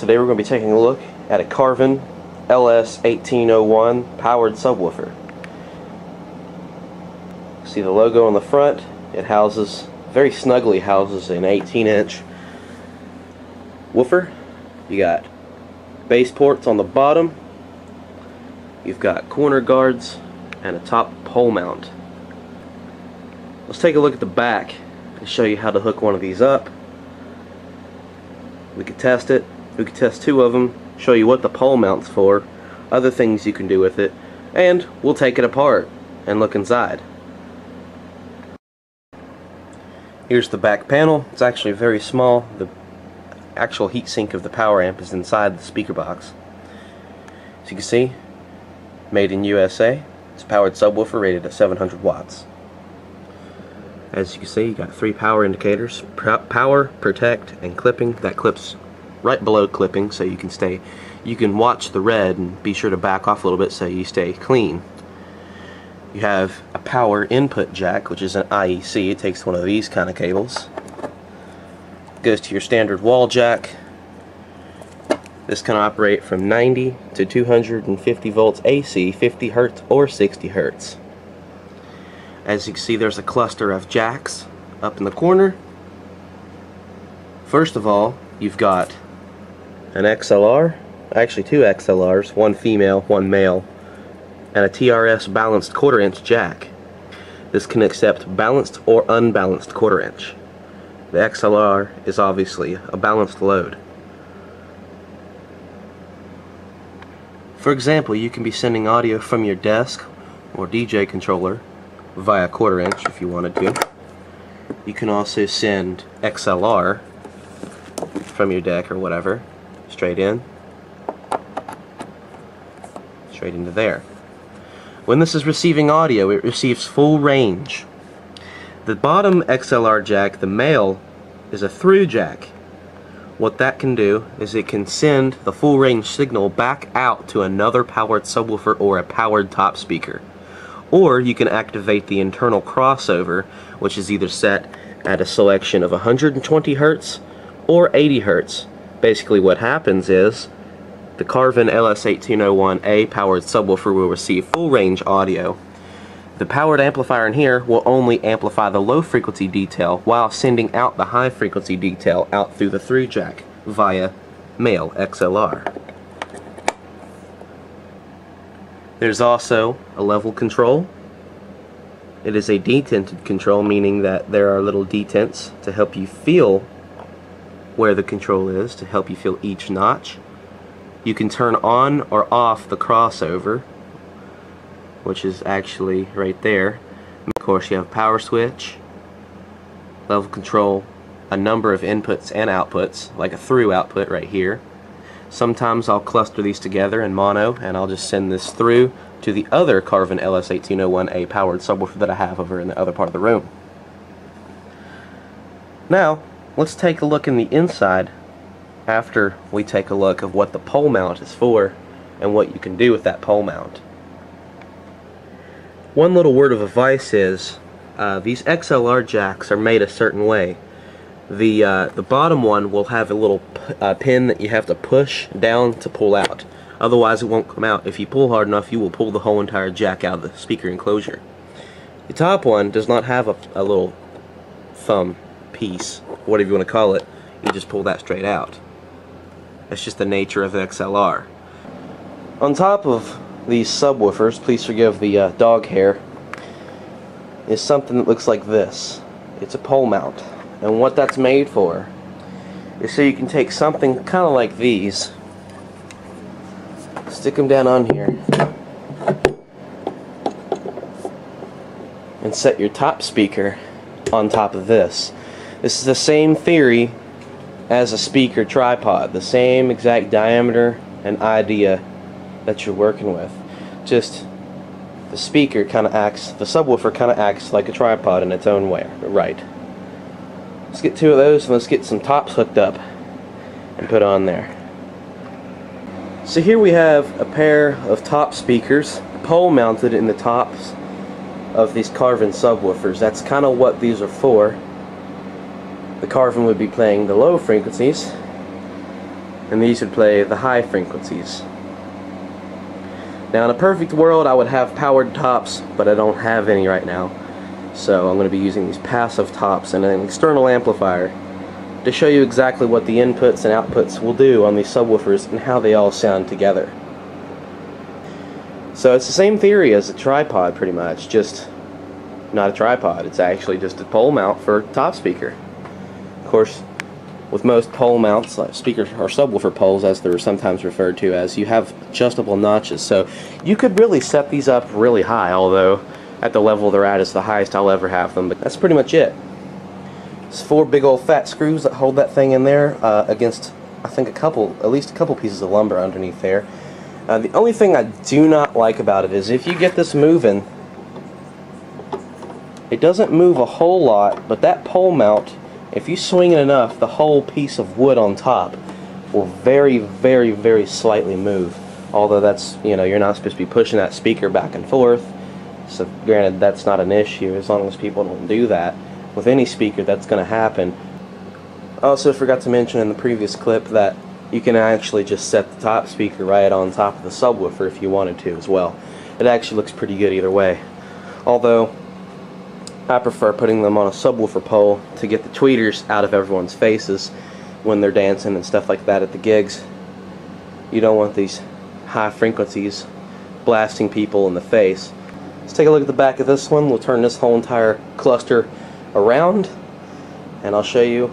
Today we're going to be taking a look at a Carvin LS1801 powered subwoofer. See the logo on the front? It very snugly houses an 18-inch woofer. You got base ports on the bottom. You've got corner guards and a top pole mount. Let's take a look at the back and show you how to hook one of these up. We could test it. We could test two of them, show you what the pole mount's for, other things you can do with it, and we'll take it apart and look inside. Here's the back panel. It's actually very small. The actual heatsink of the power amp is inside the speaker box. As you can see, made in USA. It's a powered subwoofer rated at 700 watts. As you can see, you got 3 power indicators: power, protect, and clipping. That clips right below clipping, so you can watch the red and be sure to back off a little bit so you stay clean. You have a power input jack, which is an IEC. It takes one of these kind of cables. Goes to your standard wall jack. This can operate from 90 to 250 volts AC, 50 hertz or 60 hertz. As you can see, there's a cluster of jacks up in the corner. First of all, you've got an XLR, actually 2 XLRs, one female, one male, and a TRS balanced 1/4 inch jack. This can accept balanced or unbalanced 1/4 inch. The XLR is obviously a balanced load. For example, you can be sending audio from your desk or DJ controller via 1/4 inch if you wanted to. You can also send XLR from your deck or whatever straight into there. When this is receiving audio, it receives full range. The bottom XLR jack, the male, is a through jack. What that can do is it can send the full range signal back out to another powered subwoofer or a powered top speaker. Or you can activate the internal crossover, which is either set at a selection of 120 Hz or 80 Hz. Basically what happens is the Carvin LS1801A powered subwoofer will receive full range audio. The powered amplifier in here will only amplify the low frequency detail while sending out the high frequency detail out through the through jack via male XLR. There's also a level control. It is a detented control, meaning that there are little detents to help you feel where the control is, to help you feel each notch. You can turn on or off the crossover, which is actually right there. Of course, you have power switch, level control, a number of inputs and outputs, like a through output right here. Sometimes I'll cluster these together in mono and I'll just send this through to the other Carvin LS1801A powered subwoofer that I have over in the other part of the room. Now, let's take a look in the inside after we take a look of what the pole mount is for and what you can do with that pole mount. One little word of advice is these XLR jacks are made a certain way. The bottom one will have a little pin that you have to push down to pull out. Otherwise it won't come out. If you pull hard enough, you will pull the whole entire jack out of the speaker enclosure. The top one does not have a little thumb piece, whatever you want to call it. You just pull that straight out. That's just the nature of the XLR. On top of these subwoofers, please forgive the dog hair, is something that looks like this. It's a pole mount. And what that's made for is so you can take something kind of like these, stick them down on here, and set your top speaker on top of this. This is the same theory as a speaker tripod, the same exact diameter and idea that you're working with. Just the speaker kind of acts, the subwoofer kind of acts like a tripod in its own way, right? Let's get 2 of those and let's get some tops hooked up and put on there. So here we have a pair of top speakers pole mounted in the tops of these Carvin subwoofers. That's kind of what these are for. The Carvin would be playing the low frequencies and these would play the high frequencies. Now in a perfect world I would have powered tops, but I don't have any right now, so I'm going to be using these passive tops and an external amplifier to show you exactly what the inputs and outputs will do on these subwoofers and how they all sound together. So it's the same theory as a tripod pretty much, just not a tripod. It's actually just a pole mount for a top speaker. Of course, with most pole mounts, like speaker or subwoofer poles as they're sometimes referred to as, you have adjustable notches, so you could really set these up really high, although at the level they're at is the highest I'll ever have them, but that's pretty much it. It's 4 big old fat screws that hold that thing in there against, I think, at least a couple pieces of lumber underneath there. The only thing I do not like about it is if you get this moving, it doesn't move a whole lot, but that pole mount, if you swing it enough, the whole piece of wood on top will very, very, very slightly move. Although that's, you know, you're not supposed to be pushing that speaker back and forth, so granted that's not an issue as long as people don't do that. With any speaker that's going to happen. I also forgot to mention in the previous clip that you can actually just set the top speaker right on top of the subwoofer if you wanted to as well. It actually looks pretty good either way. Although I prefer putting them on a subwoofer pole to get the tweeters out of everyone's faces when they're dancing and stuff like that at the gigs. You don't want these high frequencies blasting people in the face. Let's take a look at the back of this one. We'll turn this whole entire cluster around and I'll show you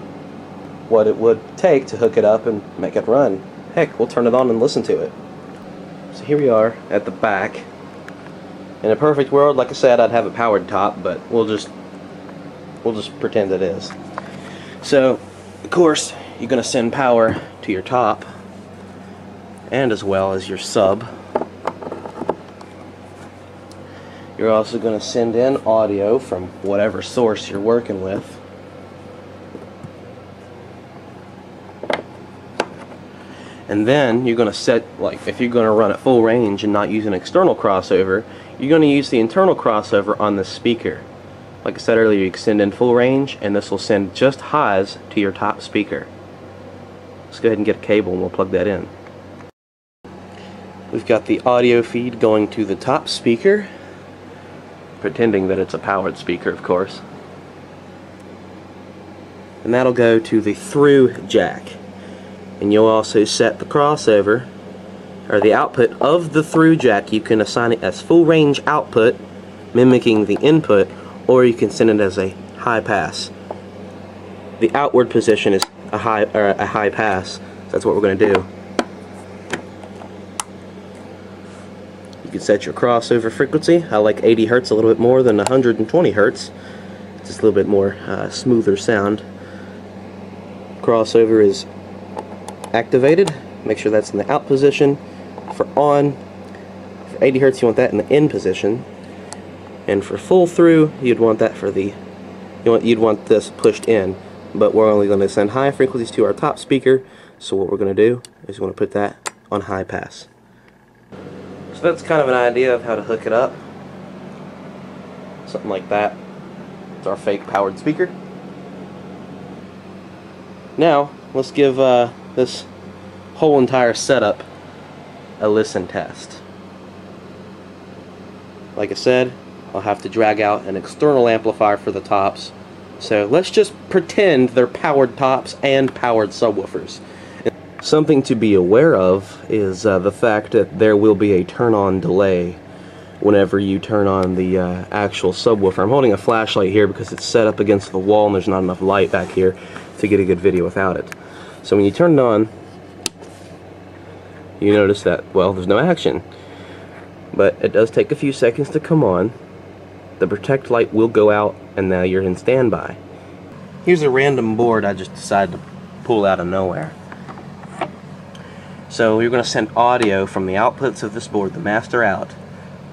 what it would take to hook it up and make it run. Heck, we'll turn it on and listen to it. So here we are at the back. In a perfect world, like I said, I'd have a powered top, but we'll just pretend it is. So, of course, you're going to send power to your top and as well as your sub. You're also going to send in audio from whatever source you're working with. And then you're going to set, like if you're going to run at full range and not use an external crossover, you're going to use the internal crossover on the speaker. Like I said earlier, you can send in full range and this will send just highs to your top speaker. Let's go ahead and get a cable and we'll plug that in. We've got the audio feed going to the top speaker, pretending that it's a powered speaker, of course. And that'll go to the through jack. And you'll also set the crossover, or the output of the through jack. You can assign it as full range output, mimicking the input, or you can send it as a high pass. The outward position is a high pass. So that's what we're going to do. You can set your crossover frequency. I like 80 Hertz a little bit more than 120 Hertz. It's just a little bit more smoother sound. Crossover is activated. Make sure that's in the out position. For on, for 80 Hertz you want that in the in position. And for full through, you'd want that for the, you'd want this pushed in. But we're only going to send high frequencies to our top speaker. So what we're going to do is we're going to put that on high pass. So that's kind of an idea of how to hook it up. Something like that. It's our fake powered speaker. Now, let's give this whole entire setup a listen test. Like I said, I'll have to drag out an external amplifier for the tops. So let's just pretend they're powered tops and powered subwoofers. Something to be aware of is the fact that there will be a turn-on delay whenever you turn on the actual subwoofer. I'm holding a flashlight here because it's set up against the wall and there's not enough light back here to get a good video without it. So when you turn it on, you notice that, well, there's no action. But it does take a few seconds to come on. The protect light will go out and now you're in standby. Here's a random board I just decided to pull out of nowhere. So you're going to send audio from the outputs of this board, the master out,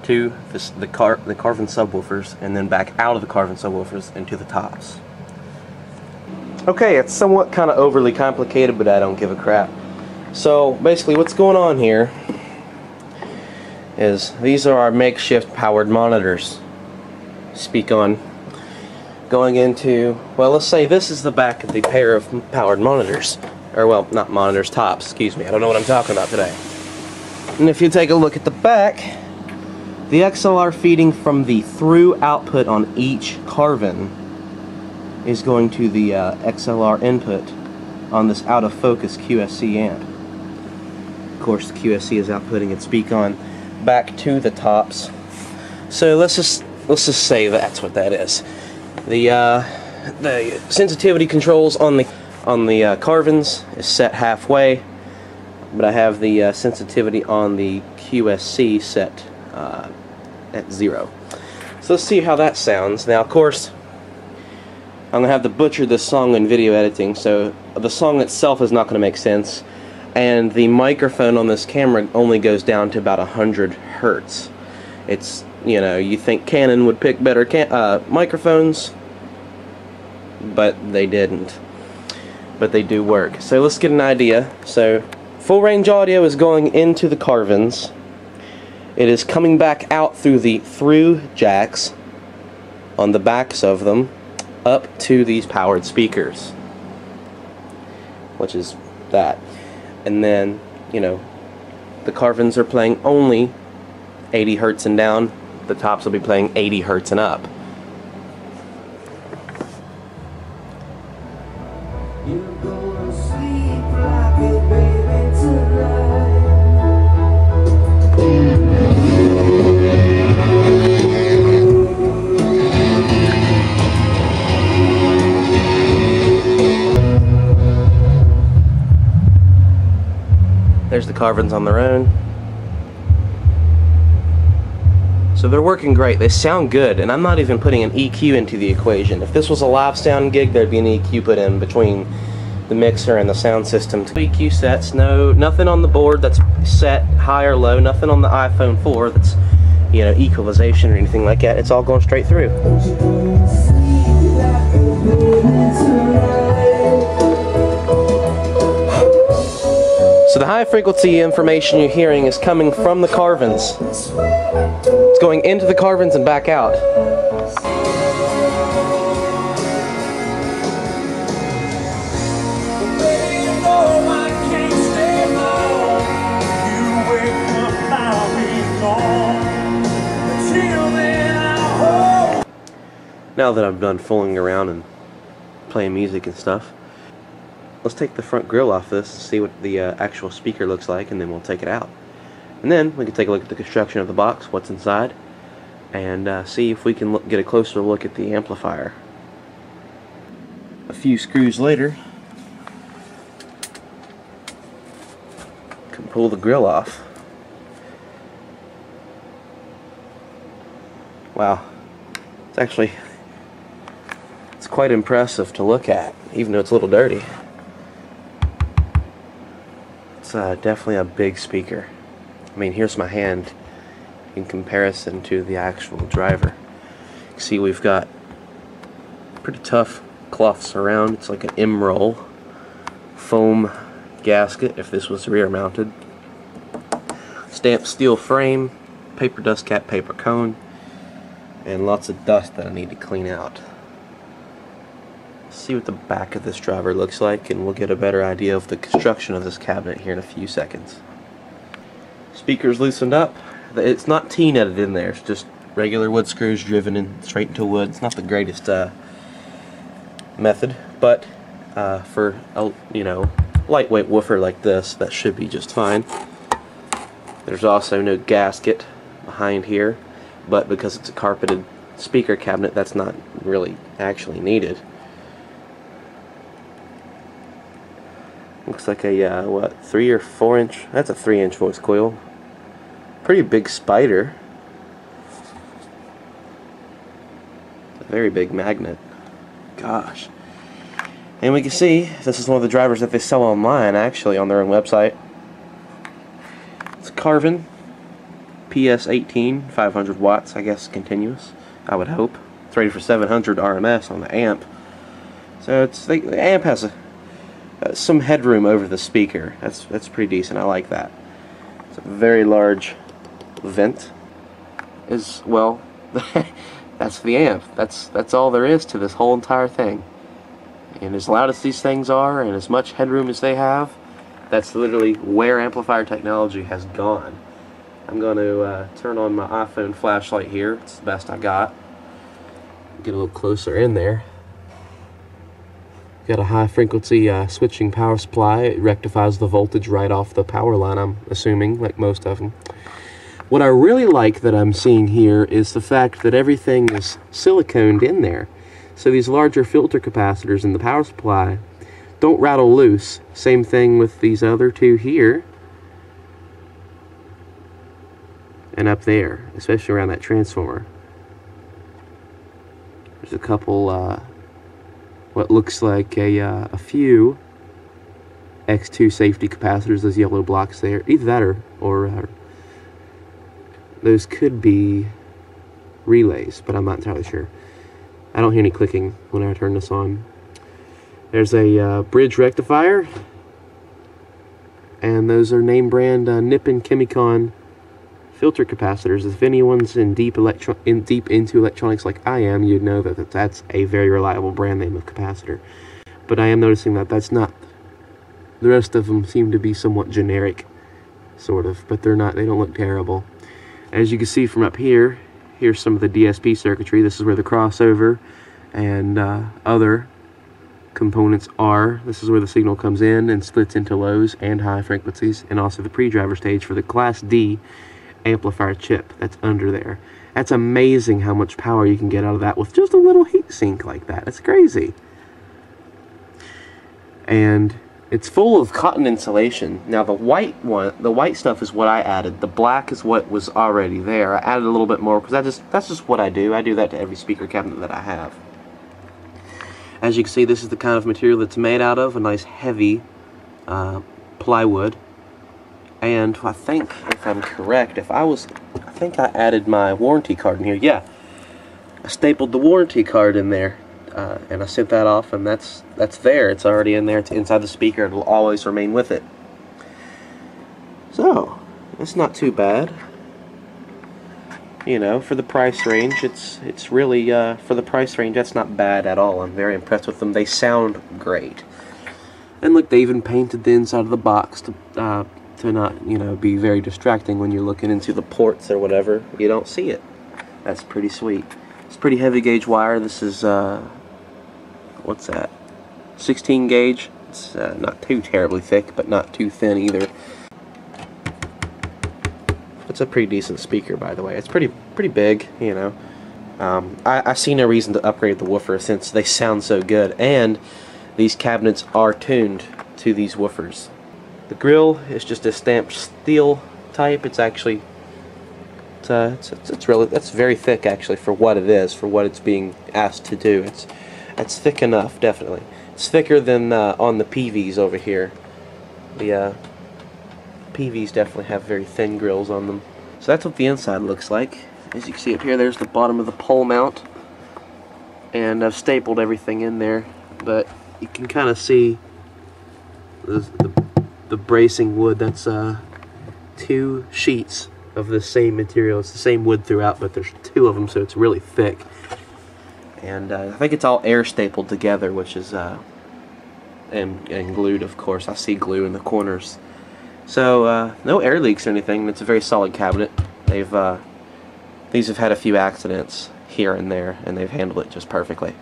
to the Carvin subwoofers, and then back out of the Carvin subwoofers into the tops. Okay, it's somewhat kind of overly complicated, but I don't give a crap. So basically what's going on here is these are our makeshift powered monitors. Speak on. Going into, well, let's say this is the back of the pair of powered monitors. or well, not monitors, tops, excuse me. I don't know what I'm talking about today. And if you take a look at the back, the XLR feeding from the through output on each Carvin is going to the XLR input on this out of focus QSC amp. Of course, the QSC is outputting its speak-on back to the tops. So let's just say that's what that is. The sensitivity controls on the Carvins is set halfway, but I have the sensitivity on the QSC set at 0. So let's see how that sounds. Now, of course, I'm going to have to butcher this song in video editing, so the song itself is not going to make sense, and the microphone on this camera only goes down to about 100 Hertz. It's, you know, you think Canon would pick better microphones, but they didn't. But they do work. So let's get an idea. So full range audio is going into the Carvins. It is coming back out through the through jacks on the backs of them up to these powered speakers, which is that. And then, you know, the Carvins are playing only 80 Hertz and down. The tops will be playing 80 Hertz and up. You're gonna sleep like a baby tonight. There's the Carvins on their own. So they're working great. They sound good, and I'm not even putting an EQ into the equation. If this was a live sound gig, there'd be an EQ put in between the mixer and the sound system. EQ sets, nothing on the board that's set high or low, nothing on the iPhone 4 that's, you know, equalization or anything like that. It's all going straight through. So the high frequency information you're hearing is coming from the Carvins. It's going into the Carvins and back out. Now that I'm done fooling around and playing music and stuff, let's take the front grille off this and see what the actual speaker looks like, and then we'll take it out. And then we can take a look at the construction of the box, what's inside, and see if we can get a closer look at the amplifier. A few screws later, can pull the grille off. Wow, it's quite impressive to look at, even though it's a little dirty. It's definitely a big speaker. I mean, here's my hand in comparison to the actual driver. You can see we've got pretty tough cloths around. It's like an M-roll foam gasket if this was rear mounted. Stamped steel frame, paper dust cap, paper cone, and lots of dust that I need to clean out. See what the back of this driver looks like, and we'll get a better idea of the construction of this cabinet here in a few seconds. Speakers loosened up. It's not T-netted in there, it's just regular wood screws driven in straight into wood. It's not the greatest method, but for a lightweight woofer like this, that should be just fine. There's also no gasket behind here, but because it's a carpeted speaker cabinet, that's not really actually needed. Looks like a, what, 3 or 4 inch? That's a 3-inch voice coil. Pretty big spider. A very big magnet. Gosh. And we can see, this is one of the drivers that they sell online, actually, on their own website. It's a Carvin PS18, 500 watts, I guess, continuous, I would hope. It's rated for 700 RMS on the amp. So the amp has some headroom over the speaker. That's pretty decent. I like that. It's a very large vent as well. That's the amp. That's all there is to this whole entire thing. And as loud as these things are, and as much headroom as they have, that's literally where amplifier technology has gone. I'm going to turn on my iPhone flashlight here. It's the best I got. Get a little closer in there. Got a high frequency switching power supply. It rectifies the voltage right off the power line, I'm assuming, like most of them. What I really like that I'm seeing here is the fact that everything is siliconed in there. So these larger filter capacitors in the power supply don't rattle loose. Same thing with these other two here. And up there, especially around that transformer. There's a couple, what looks like a few X2 safety capacitors, those yellow blocks there. Either that or those could be relays, but I'm not entirely sure. I don't hear any clicking when I turn this on. There's a bridge rectifier, and those are name brand Nippon Chemicon filter capacitors. If anyone's in deep into electronics like I am, you'd know that that's a very reliable brand name of capacitor. But I am noticing that that's not. The rest of them seem to be somewhat generic, sort of, but they're not. They don't look terrible. As you can see from up here, here's some of the DSP circuitry. This is where the crossover and other components are. This is where the signal comes in and splits into lows and high frequencies, and also the pre-driver stage for the Class D amplifier chip that's under there. That's amazing how much power you can get out of that with just a little heat sink like that. It's crazy. And it's full of cotton insulation. Now the white stuff is what I added. The black is what was already there. I added a little bit more because that's just what I do. I do that to every speaker cabinet that I have. As you can see, this is the kind of material that's made out of, a nice heavy plywood. And I think, if I'm correct, I think I added my warranty card in here. Yeah, I stapled the warranty card in there. And I sent that off, and that's there. It's already in there. It's inside the speaker. It'll always remain with it. So, it's not too bad. You know, for the price range, it's really for the price range, that's not bad at all. I'm very impressed with them. They sound great. And look, they even painted the inside of the box to not, you know, be very distracting when you're looking into the ports or whatever. You don't see it. That's pretty sweet. It's pretty heavy gauge wire. This is what's that? 16 gauge. It's not too terribly thick, but not too thin either. It's a pretty decent speaker, by the way. It's pretty big, you know. I see no reason to upgrade the woofer since they sound so good, and these cabinets are tuned to these woofers. The grill is just a stamped steel type. It's actually it's very thick actually for what it is, for what it's being asked to do. It's thick enough, definitely. It's thicker than on the PVs over here. The PVs definitely have very thin grills on them. So that's what the inside looks like. As you can see up here, there's the bottom of the pole mount, and I've stapled everything in there, but you can kind of see the bracing wood. That's 2 sheets of the same material. It's the same wood throughout, but there's 2 of them, so it's really thick. And I think it's all air stapled together, which is and glued, of course. I see glue in the corners. So no air leaks or anything. It's a very solid cabinet. These have had a few accidents here and there, and they've handled it just perfectly.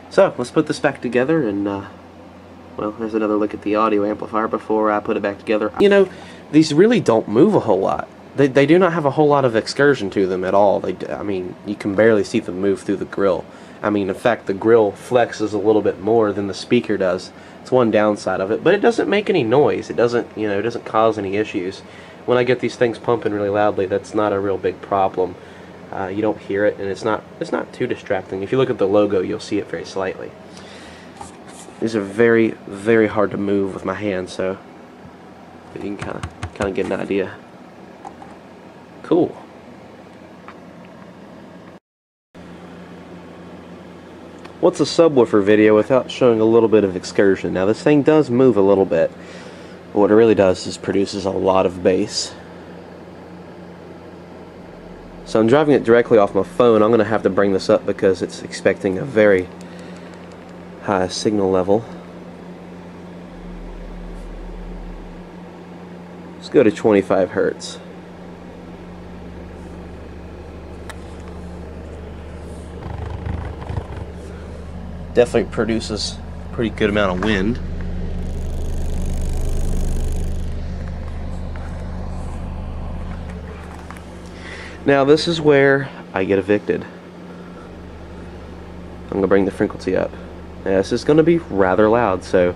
So let's put this back together, and well, there's another look at the audio amplifier before I put it back together. You know, these really don't move a whole lot. They do not have a whole lot of excursion to them at all. I mean, you can barely see them move through the grill. I mean, in fact, the grill flexes a little bit more than the speaker does. It's one downside of it, but it doesn't make any noise. It doesn't, you know, it doesn't cause any issues. When I get these things pumping really loudly, that's not a real big problem. You don't hear it, and it's not too distracting. If you look at the logo, you'll see it very slightly. These are very, very hard to move with my hands, so you can kind of get an idea. Cool. What's a subwoofer video without showing a little bit of excursion? Now this thing does move a little bit, but what it really does is produces a lot of bass. So I'm driving it directly off my phone. I'm going to have to bring this up because it's expecting a very highest signal level. Let's go to 25 Hertz. Definitely produces a pretty good amount of wind. Now this is where I get evicted. I'm going to bring the frequency up. Now, this is going to be rather loud, so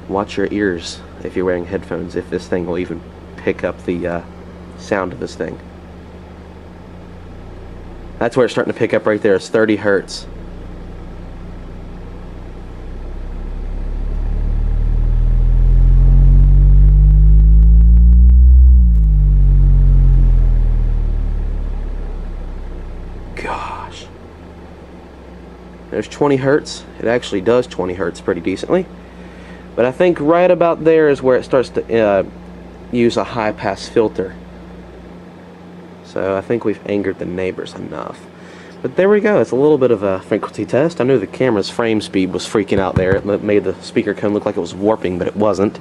watch your ears if you're wearing headphones, if this thing will even pick up the sound of this thing. That's where it's starting to pick up right there. It's 30 Hertz. Gosh. There's 20 Hertz. It actually does 20 Hertz pretty decently. But I think right about there is where it starts to use a high pass filter. So I think we've angered the neighbors enough. But there we go. It's a little bit of a frequency test. I knew the camera's frame speed was freaking out there. It made the speaker cone look like it was warping, but it wasn't.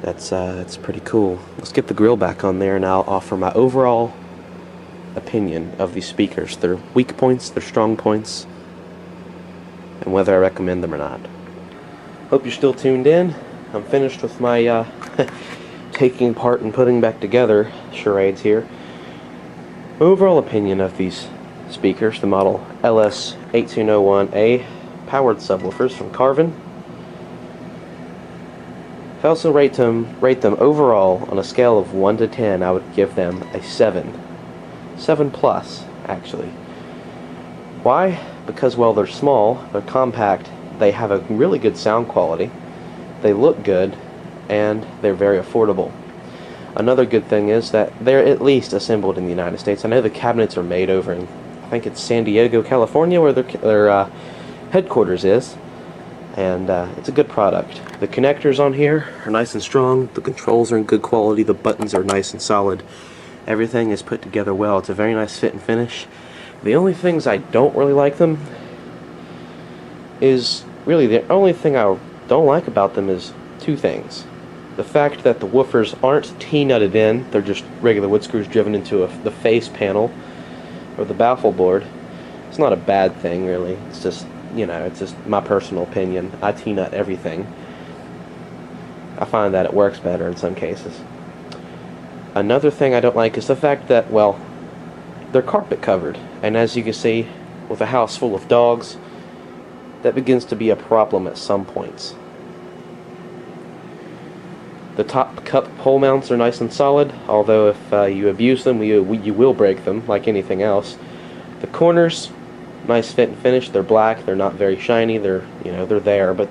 That's pretty cool. Let's get the grill back on there, and I'll offer my overall opinion of these speakers. Their weak points, their strong points, and whether I recommend them or not. Hope you're still tuned in. I'm finished with my taking apart and putting back together charades here. Overall opinion of these speakers, the model LS1801A powered subwoofers from Carvin. If I also rate them overall on a scale of 1 to 10, I would give them a 7. 7 plus, actually. Why? Because, well, they're small, they're compact, they have a really good sound quality, they look good, and they're very affordable. Another good thing is that they're at least assembled in the United States. I know the cabinets are made over in, I think it's San Diego, California, where their headquarters is, and it's a good product. The connectors on here are nice and strong, the controls are in good quality, the buttons are nice and solid. Everything is put together well. It's a very nice fit and finish. The only things I don't really like them is, really the only thing I don't like about them is two things. The fact that the woofers aren't T-nutted in, they're just regular wood screws driven into the face panel or the baffle board. It's not a bad thing, really. It's just, you know, it's just my personal opinion. I T-nut everything. I find that it works better in some cases. Another thing I don't like is the fact that, well, they're carpet covered, and as you can see, with a house full of dogs, that begins to be a problem at some points. The top cup pole mounts are nice and solid, although if you abuse them, you will break them, like anything else. The corners, nice fit and finish. They're black. They're not very shiny. They're there, but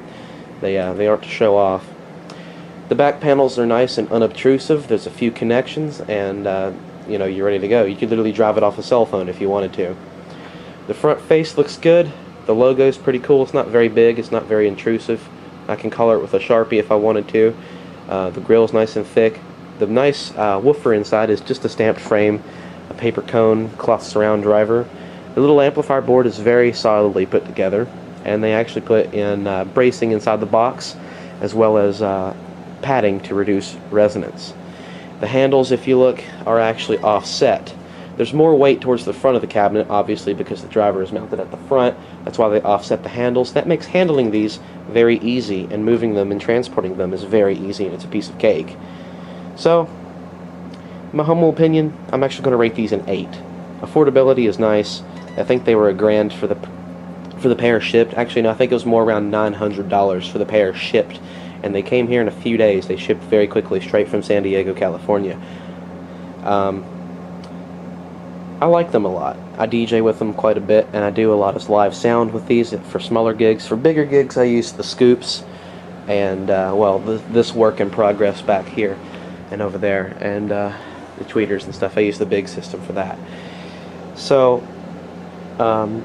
they aren't to show off. The back panels are nice and unobtrusive. There's a few connections, and you're ready to go. You could literally drive it off a cell phone if you wanted to. The front face looks good. The logo is pretty cool. It's not very big. It's not very intrusive. I can color it with a Sharpie if I wanted to. The grill is nice and thick. The nice woofer inside is just a stamped frame, a paper cone, cloth surround driver. The little amplifier board is very solidly put together, and they actually put in bracing inside the box, as well as padding to reduce resonance. The handles, if you look, are actually offset. There's more weight towards the front of the cabinet, obviously, because the driver is mounted at the front. That's why they offset the handles. That makes handling these very easy, and moving them and transporting them is very easy, and it's a piece of cake. So, in my humble opinion, I'm actually going to rate these an 8. Affordability is nice. I think they were $1,000 for the pair shipped. Actually, no, I think it was more around $900 for the pair shipped, and they came here in a few days. They shipped very quickly, straight from San Diego, California. I like them a lot. I DJ with them quite a bit, and I do a lot of live sound with these for smaller gigs. For bigger gigs, I use the scoops and, well, this work in progress back here and over there, and the tweeters and stuff. I use the big system for that. So,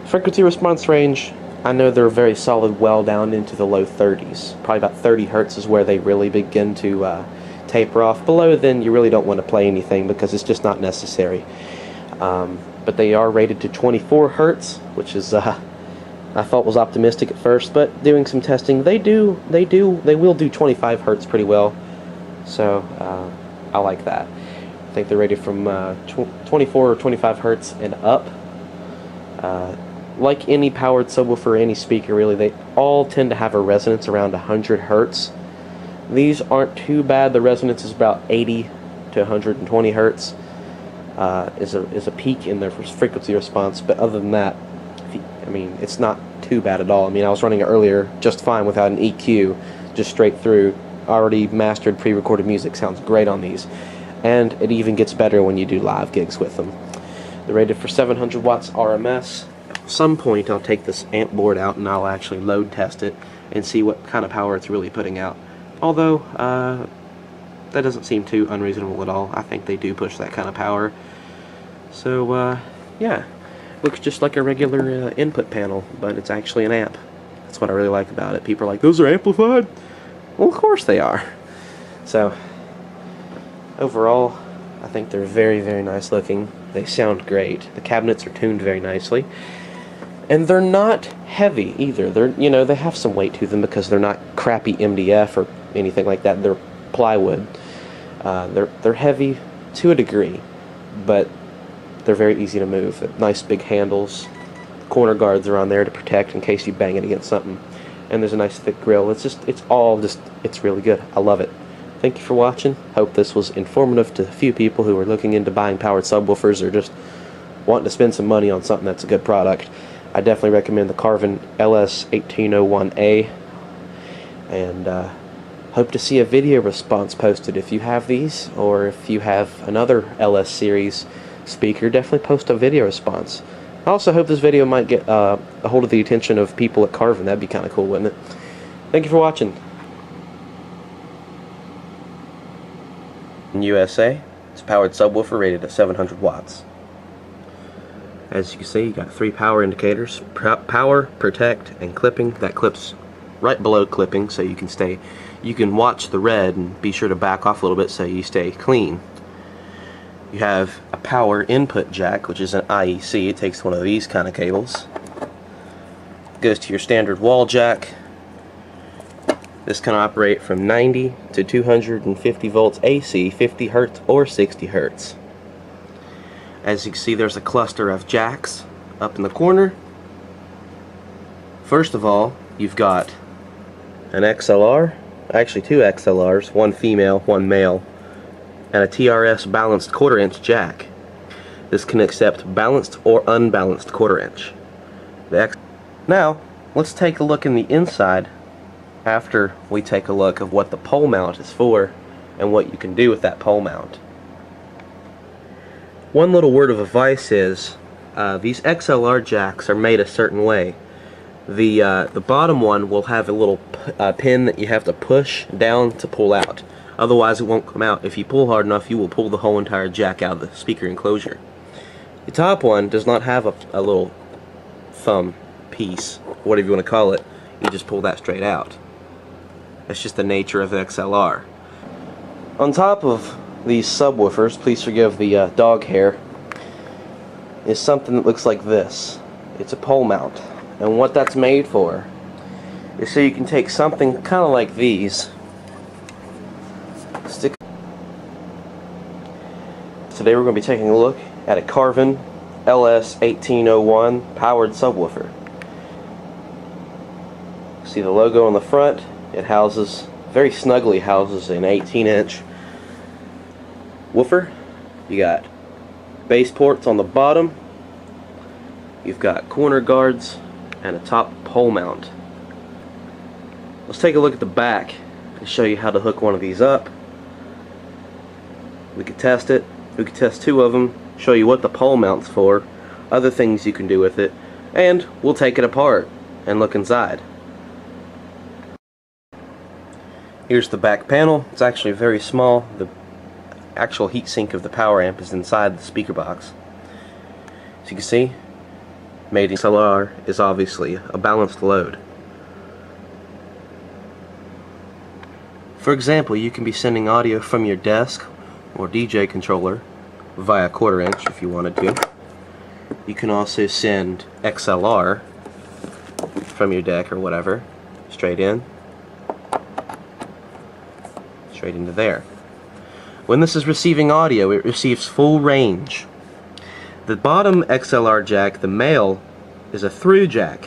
frequency response range, I know they're very solid, well down into the low 30s. Probably about 30 Hertz is where they really begin to taper off. Below then, you really don't want to play anything because it's just not necessary. But they are rated to 24 Hertz, which is I thought was optimistic at first, but doing some testing, they will do 25 hertz pretty well. So I like that. I think they're rated from 24 or 25 hertz and up. Like any powered subwoofer, any speaker really, they all tend to have a resonance around 100 hertz. These aren't too bad. The resonance is about 80 to 120 hertz. Is a peak in their frequency response, but other than that, I mean, it's not too bad at all. I mean, I was running it earlier just fine without an EQ, just straight through. Already mastered pre-recorded music, sounds great on these, and it even gets better when you do live gigs with them. They're rated for 700 watts RMS. At some point I'll take this amp board out and I'll actually load test it and see what kind of power it's really putting out. Although that doesn't seem too unreasonable at all. I think they do push that kind of power. So yeah, looks just like a regular input panel, but it's actually an amp. That's what I really like about it. People are like, those are amplified? Well, of course they are. So overall, I think they're very, very nice looking. They sound great. The cabinets are tuned very nicely. And they're not heavy either. They're, you know, they have some weight to them because they're not crappy MDF or anything like that. They're plywood. They're heavy to a degree, but they're very easy to move. Nice big handles. Corner guards are on there to protect in case you bang it against something. And there's a nice thick grill. It's really good. I love it. Thank you for watching. Hope this was informative to a few people who are looking into buying powered subwoofers or just wanting to spend some money on something that's a good product. I definitely recommend the Carvin LS1801A, and hope to see a video response posted if you have these, or if you have another LS series speaker, definitely post a video response. I also hope this video might get a hold of the attention of people at Carvin. That'd be kind of cool, wouldn't it? Thank you for watching. In USA, it's a powered subwoofer rated at 700 watts. As you can see, you got 3 power indicators: power, protect, and clipping. That clips right below clipping, so you can watch the red and be sure to back off a little bit so you stay clean. You have a power input jack, which is an IEC. It takes one of these kind of cables. Goes to your standard wall jack. This can operate from 90 to 250 volts AC, 50 hertz or 60 hertz. As you can see, there's a cluster of jacks up in the corner. First of all, you've got an XLR, actually 2 XLRs, one female, one male, and a TRS balanced 1/4 inch jack. This can accept balanced or unbalanced 1/4 inch. Now, let's take a look in the inside after we take a look of what the pole mount is for and what you can do with that pole mount. One little word of advice is these XLR jacks are made a certain way. The bottom one will have a little pin that you have to push down to pull out. Otherwise it won't come out. If you pull hard enough, you will pull the whole entire jack out of the speaker enclosure. The top one does not have a little thumb piece, whatever you want to call it. You just pull that straight out. That's just the nature of the XLR. On top of these subwoofers, please forgive the dog hair, is something that looks like this. It's a pole mount, and what that's made for is so you can take something kind of like these, stick. Today we're going to be taking a look at a Carvin LS1801 powered subwoofer. See the logo on the front? It houses, very snugly houses, an 18-inch woofer. You got base ports on the bottom. You've got corner guards and a top pole mount. Let's take a look at the back and show you how to hook one of these up. We could test it. We could test 2 of them, show you what the pole mount's for, other things you can do with it, and we'll take it apart and look inside. Here's the back panel. It's actually very small. The actual heatsink of the power amp is inside the speaker box. As you can see, made in XLR is obviously a balanced load. For example, you can be sending audio from your desk or DJ controller via 1/4 inch if you wanted to. You can also send XLR from your deck or whatever, straight in, straight into there. When this is receiving audio, it receives full range. The bottom XLR jack, the male, is a through jack.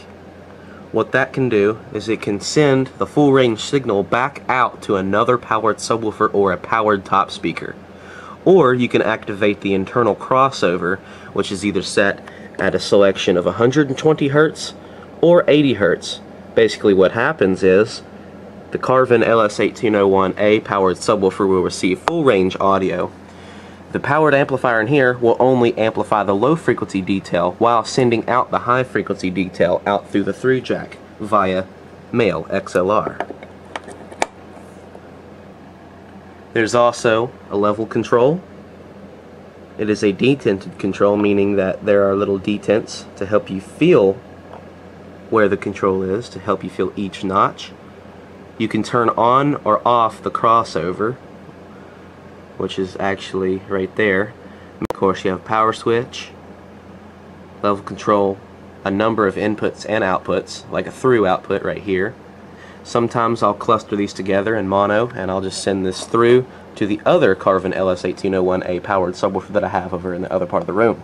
What that can do is it can send the full range signal back out to another powered subwoofer or a powered top speaker. Or you can activate the internal crossover, which is either set at a selection of 120 Hz or 80 Hz. Basically what happens is the Carvin LS1801A powered subwoofer will receive full range audio. The powered amplifier in here will only amplify the low frequency detail while sending out the high frequency detail out through the through jack via male XLR. There's also a level control. It is a detented control, meaning that there are little detents to help you feel where the control is, to help you feel each notch. You can turn on or off the crossover, which is actually right there. Of course, you have power switch, level control, a number of inputs and outputs, like a through output right here. Sometimes I'll cluster these together in mono, and I'll just send this through to the other Carvin LS1801A powered subwoofer that I have over in the other part of the room.